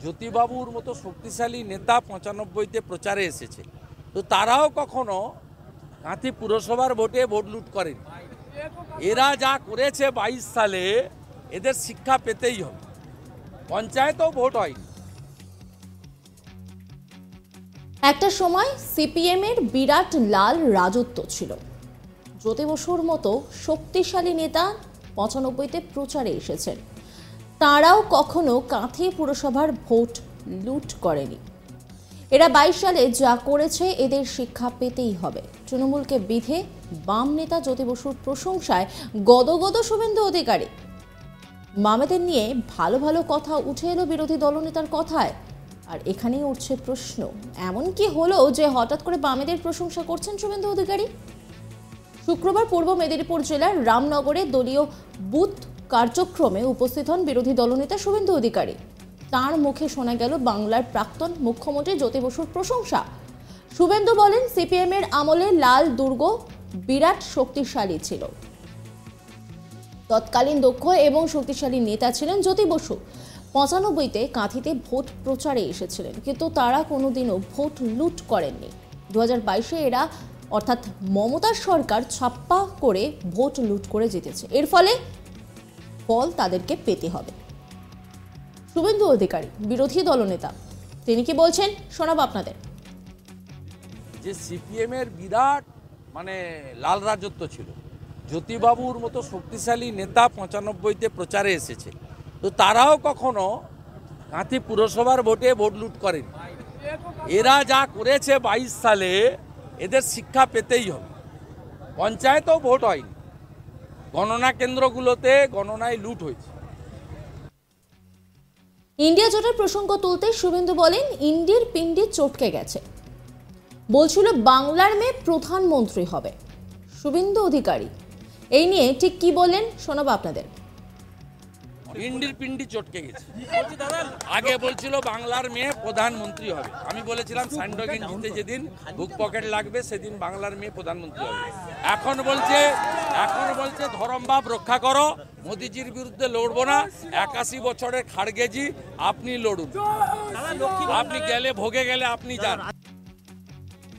জ্যোতিবাবুর মতো শক্তিশালী নেতা ৯৫-তে প্রচারে এসেছে, তো তারাও কখনো কাঁথি পুরসভার ভোটে ভোট লুট করেনি। এরা যা করেছে ২২ সালে, এদের শিক্ষা পেতেই হবে। পঞ্চায়েতেও ভোট হয়নি। একটা সময় সিপিএম এর বিরাট লাল রাজত্ব ছিল। জ্যোতি বসুর মতো শক্তিশালী নেতা ৯৫-তে প্রচারে এসেছেন, তারাও কখনো কাঁথি পুরসভার ভোট লুট করেনি। এরা ২২ সালে যা করেছে এদের শিক্ষা পেতেই হবে। তৃণমূলকে বিধে বাম নেতা জ্যোতি বসুর প্রশংসায় গদগদ শুভেন্দু অধিকারী। বামেদের নিয়ে ভালো ভালো কথা উঠে এলো বিরোধী দলনেতার কথায়। আর এখানেই উঠছে প্রশ্ন, এমন কি হলো যে হঠাৎ করে বামেদের প্রশংসা করছেন শুভেন্দু অধিকারী? শুক্রবার পূর্ব মেদিনীপুর জেলার রামনগরে দলীয় বুথ কার্যক্রমে উপস্থিত হন বিরোধী দলনেতা শুভেন্দু অধিকারী। তার মুখে শোনা গেল বাংলার প্রাক্তন মুখ্যমন্ত্রী জ্যোতি বসুর প্রশংসা। শুভেন্দু বলেন, সিপিএম এর আমলে লাল দুর্গ বিরাট শক্তিশালী ছিল। তৎকালীন দক্ষ এবং শক্তিশালী নেতা ছিলেন জ্যোতি বসু। ৯৫-তে কাঁথিতে ভোট প্রচারে এসেছিলেন, কিন্তু তারা কোনোদিনও ভোট লুট করেননি। ২০২২-এ এরা অর্থাৎ মমতার সরকার ছাপ্পা করে ভোট লুট করে জিতেছে। এর ফলে ফল তাদেরকে পেতে হবে। শুভেন্দু অধিকারী বিরোধী দলনেতা, তিনি কি বলছেন শোনাবো আপনাদের। যে সিপিএম এর বিরাট লাল রাজত্ব ছিল, জ্যোতিবাবুর মতো শক্তিশালী নেতা ৯৫-তে প্রচারে এসেছে, তো তারাও কখনো কাঁথি পুরসভার ভোটে ভোট লুট করেনি। এরা যা করেছে ২২ সালে, এদের শিক্ষা পেতেই হবে। পঞ্চায়েতেও ভোট হয়নি, গণনা কেন্দ্রগুলোতে গণনায় লুট হয়েছে। ইন্ডিয়া জোটের প্রসঙ্গ তুলতে শুভেন্দু বলেন, ইন্ডির পিন্ডি চটকে গেছে, বলছিল বাংলার মেয়ে প্রধানমন্ত্রী হবে। শুভেন্দু অধিকারী এই নিয়ে ঠিক কি বললেন শোনাবো আপনাদের। ইন্ডির পিন্ডি চটকে গেছে। আগে বলছিল বাংলার মেয়ে প্রধানমন্ত্রী হবে। আমি বলেছিলাম স্যান্ডোগিন জিতে যেদিন বুক পকেট লাগবে সেদিন বাংলার মেয়ে প্রধানমন্ত্রী হবে। এখন বলছে ধরমভাব রক্ষা করো, মোদিজির বিরুদ্ধে লড়বো না। ৮১ বছরের খাড়গেজি, আপনি লড়ুন, আপনি গেলে ভোগে গেলে আপনি যান।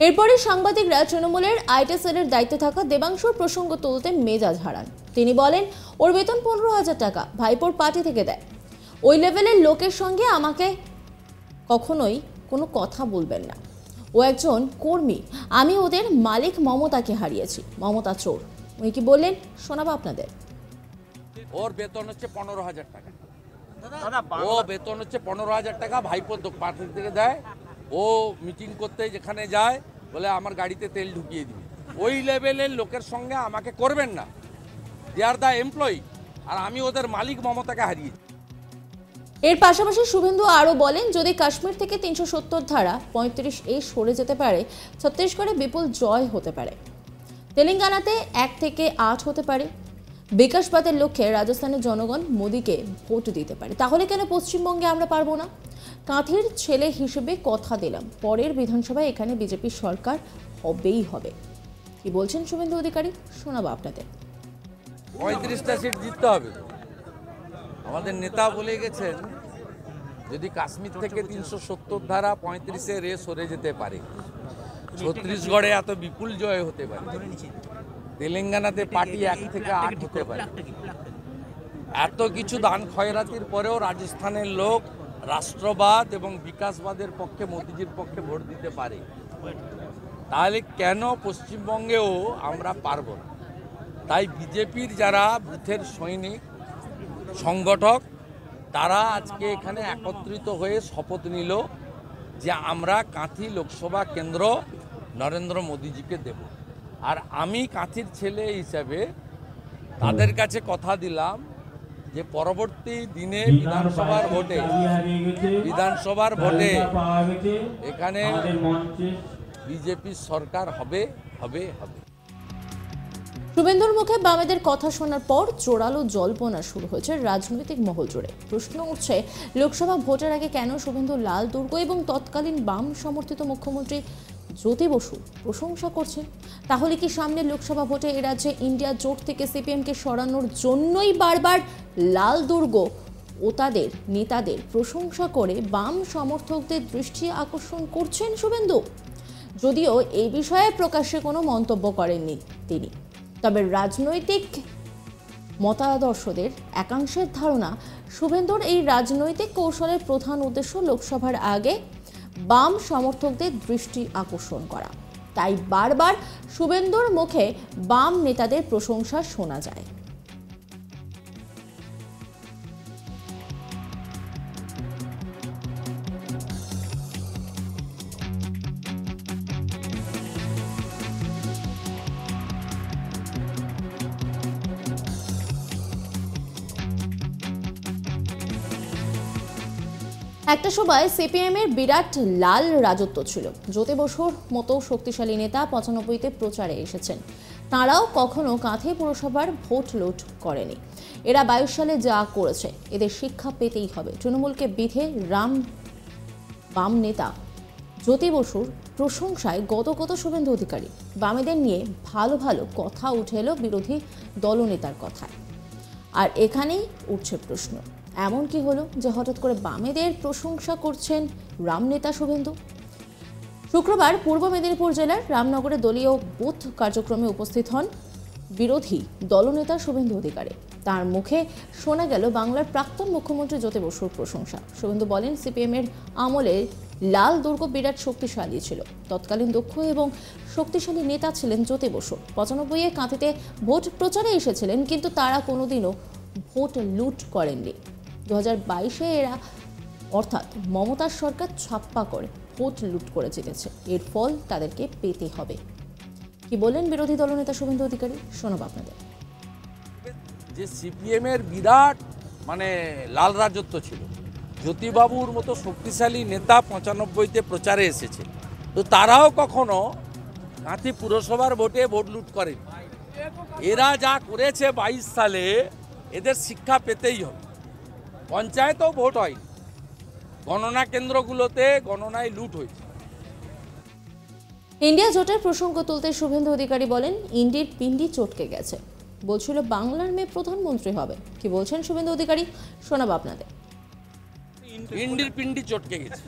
এরপরে সাংবাদিকরা তৃণমূলের আইটি সেলের দায়িত্বে থাকা দেবাংশুর প্রসঙ্গ তুলতে মেজাজ হারান। তিনি বলেন, ওর বেতন ১৫,০০০ টাকা ভাইপোর পার্টি থেকে দেয়। ওই লেভেলের লোকের সঙ্গে আমাকে কখনোই কোনো কথা বলবেন না। ও একজন কর্মী, আমি ওদের মালিক মমতাকে হারিয়েছি। মমতা চোর। উনি কি বললেন শোনাবো আপনাদের। ওর বেতন হচ্ছে ১৫,০০০ টাকা। ও বেতন হচ্ছে ১৫,০০০ টাকা, ভাইপোর পার্টি থেকে দেয়। ও মিটিং করতে যেখানে যায় বলে আমার গাড়িতে তেল ঢুকিয়ে দিবে। ওই লেভেলের লোকের সঙ্গে আমাকে করবেন না। দে আর দ্য এমপ্লয়ি, আর আমি ওদের মালিক মমতাকে হারিয়েছি। এর পাশাপাশি শুভেন্দু আরও বলেন, যদি কাশ্মীর থেকে ৩৭০ ধারা ৩৫A সরে যেতে পারে, ছত্তিশগড়ে বিপুল জয় হতে পারে, তেলেঙ্গানাতে ১ থেকে ৮ হতে পারে, বিকাশবাদের লক্ষ্যে রাজস্থানের জনগণ মোদীকে ভোট দিতে পারে, তাহলে কেন পশ্চিমবঙ্গে আমরা পারবো না? কাঁথির ছেলে হিসেবে কথা দিলাম, পরের বিধানসভায় এখানে বিজেপি সরকার হবেই হবে। কি বলছেন শুভেন্দু অধিকারী শোনাবো আপনাদের। ৩৫টা সিট জিততে হবে। আমাদের নেতা বলে গেছেন, যদি কাশ্মীর থেকে ৩৭০ ধারা ৩৫-এ সরে যেতে পারে, ছত্তিশগড়ে এত বিপুল জয় হতে পারে, তেলেঙ্গানাতে পার্টি ১ থেকে ৮ হতে পারে, এত কিছু দান খয়রাতির পরেও রাজস্থানের লোক রাষ্ট্রবাদ এবং বিকাশবাদের পক্ষে, মোদিজির পক্ষে ভোট দিতে পারে, তাহলে কেন পশ্চিমবঙ্গেও আমরা পারব না? তাই বিজেপির যারা বুথের সৈনিক সংগঠক, তারা আজকে এখানে একত্রিত হয়ে শপথ নিল যে আমরা কাঁথি লোকসভা কেন্দ্র নরেন্দ্র মোদিজিকে দেব। আর আমি কাঁথির ছেলে হিসাবে তাদের কাছে কথা দিলাম যে পরবর্তী দিনে বিধানসভার ভোটে এখানে বিজেপি সরকার হবে। শুভেন্দুর মুখে বামেদের কথা শোনার পর জোরালো জল্পনা শুরু হয়েছে রাজনৈতিক মহল জুড়ে। প্রশ্ন উঠছে, লোকসভা ভোটের আগে কেন শুভেন্দু লাল দুর্গ এবং তৎকালীন বাম সমর্থিত মুখ্যমন্ত্রী জ্যোতি বসু প্রশংসা করছেন? তাহলে কি সামনের লোকসভা ভোটে এ রাজ্যে ইন্ডিয়া জোট থেকে সিপিএমকে সরানোর জন্যই বারবার লাল দুর্গ ও তাদের নেতাদের প্রশংসা করে বাম সমর্থকদের দৃষ্টি আকর্ষণ করছেন শুভেন্দু। যদিও এই বিষয়ে প্রকাশ্যে কোনো মন্তব্য করেননি তিনি, তবে রাজনৈতিক মতাদর্শদের একাংশের ধারণা শুভেন্দুর এই রাজনৈতিক কৌশলের প্রধান উদ্দেশ্য লোকসভার আগে বাম সমর্থকদের দৃষ্টি আকর্ষণ করা। তাই বারবার শুভেন্দুর মুখে বাম নেতাদের প্রশংসা শোনা যায়। একটা সময় সিপিএমের বিরাট লাল রাজত্ব ছিল। জ্যোতি বসুর মতো শক্তিশালী নেতা 95-তে প্রচারে এসেছেন। তাঁরাও কখনো কাঁথি পুরসভার ভোট লুট করেনি। এরা 22 সালে যা করেছে এদের শিক্ষা পেতেই হবে। তৃণমূলকে বিধে বাম নেতা জ্যোতি বসুর প্রশংসায় গদগদ শুভেন্দু অধিকারী। বামেদের নিয়ে ভালো ভালো কথা উঠে এলো বিরোধী দলনেতার কথায়। আর এখানেই উঠছে প্রশ্ন, এমন কি হলো যে হঠাৎ করে বামেদের প্রশংসা করছেন রাম নেতা শুভেন্দু? শুক্রবার পূর্ব মেদিনীপুর জেলার রামনগরে দলীয় বুথ কার্যক্রমে উপস্থিত হন বিরোধী দলনেতা শুভেন্দু অধিকারী। তার মুখে শোনা গেল বাংলার প্রাক্তন মুখ্যমন্ত্রী জ্যোতি বসুর প্রশংসা। শুভেন্দু বলেন, সিপিএমের আমলে লাল দুর্গ বিরাট শক্তিশালী ছিল। তৎকালীন দক্ষ এবং শক্তিশালী নেতা ছিলেন জ্যোতি বসু। 95-এ কাঁথিতে ভোট প্রচারে এসেছিলেন, কিন্তু তারা কোনোদিনও ভোট লুট করেননি। 2022-এ এরা অর্থাৎ মমতার সরকার ছাপ্পা করে ভোট লুট করে জিতেছে। এর ফল তাদেরকে পেতে হবে। কি বলেন বিরোধী দলনেতা শুভেন্দু অধিকারী, শোনাব আপনাদের। যে সিপিএমের বিরাট লাল রাজত্ব ছিল, জ্যোতিবাবুর মতো শক্তিশালী নেতা 95-তে প্রচারে এসেছে, তো তারাও কখনো কাঁথি পুরসভার ভোটে ভোট লুট করেনি। এরা যা করেছে 22 সালে, এদের শিক্ষা পেতেই হবে। পঞ্চায়েতেও ভোট হয়নি, গণনা কেন্দ্রগুলোতে গণনায় লুট হয়েছে। ইন্ডিয়া জোটের প্রসঙ্গ তুলতে শুভেন্দু অধিকারী বলেন, ইন্ডির পিন্ডি চটকে গেছে। বলছিল বাংলার মেয়ে প্রধানমন্ত্রী হবে। কি বলছেন শুভেন্দু অধিকারী, শোনাবো আপনাদের। ইন্ডির পিন্ডি চটকে গেছে।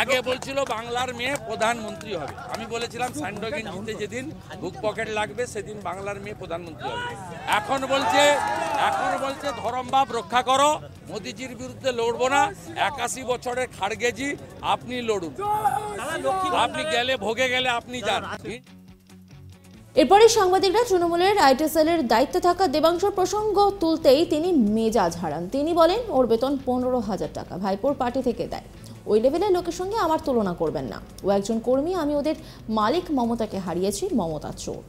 আগে বলছিল বাংলার মেয়ে প্রধানমন্ত্রী হবে। আমি বলেছিলাম স্যান্ডোগিন জিতে যেদিন বুক পকেট লাগবে সেদিন বাংলার মেয়ে প্রধানমন্ত্রী হবে। এখন বলছে ধরমভাব রক্ষা করো, মোদিজির বিরুদ্ধে লড়বো না। 81 বছরের খাড়গেজি, আপনি লড়ুন, আপনি গেলে ভোগে গেলে আপনি যান। এরপরে সাংবাদিকরা তৃণমূলের আইটি সেলের দায়িত্বে থাকা দেবাংশুর প্রসঙ্গ তুলতেই তিনি মেজাজ হারান। তিনি বলেন, ওর বেতন 15,000 টাকা, ভাইপোর পার্টি থেকে দেয়। ওই লেভেলের লোকের সঙ্গে আমার তুলনা করবেন না। ও একজন কর্মী, আমি ওদের মালিক মমতাকে হারিয়েছি, মমতা চোর।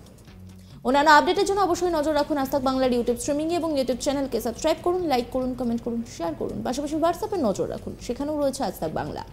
অন্যান্য আপডেটের জন্য অবশ্যই নজর রাখুন আজ তাক বাংলার ইউটিউব স্ট্রিমিং এবং ইউটিউব চ্যানেলকে সাবস্ক্রাইব করুন, লাইক করুন, কমেন্ট করুন, শেয়ার করুন। পাশাপাশি হোয়াটসঅ্যাপে নজর রাখুন, সেখানেও রয়েছে আজ তাক বাংলা।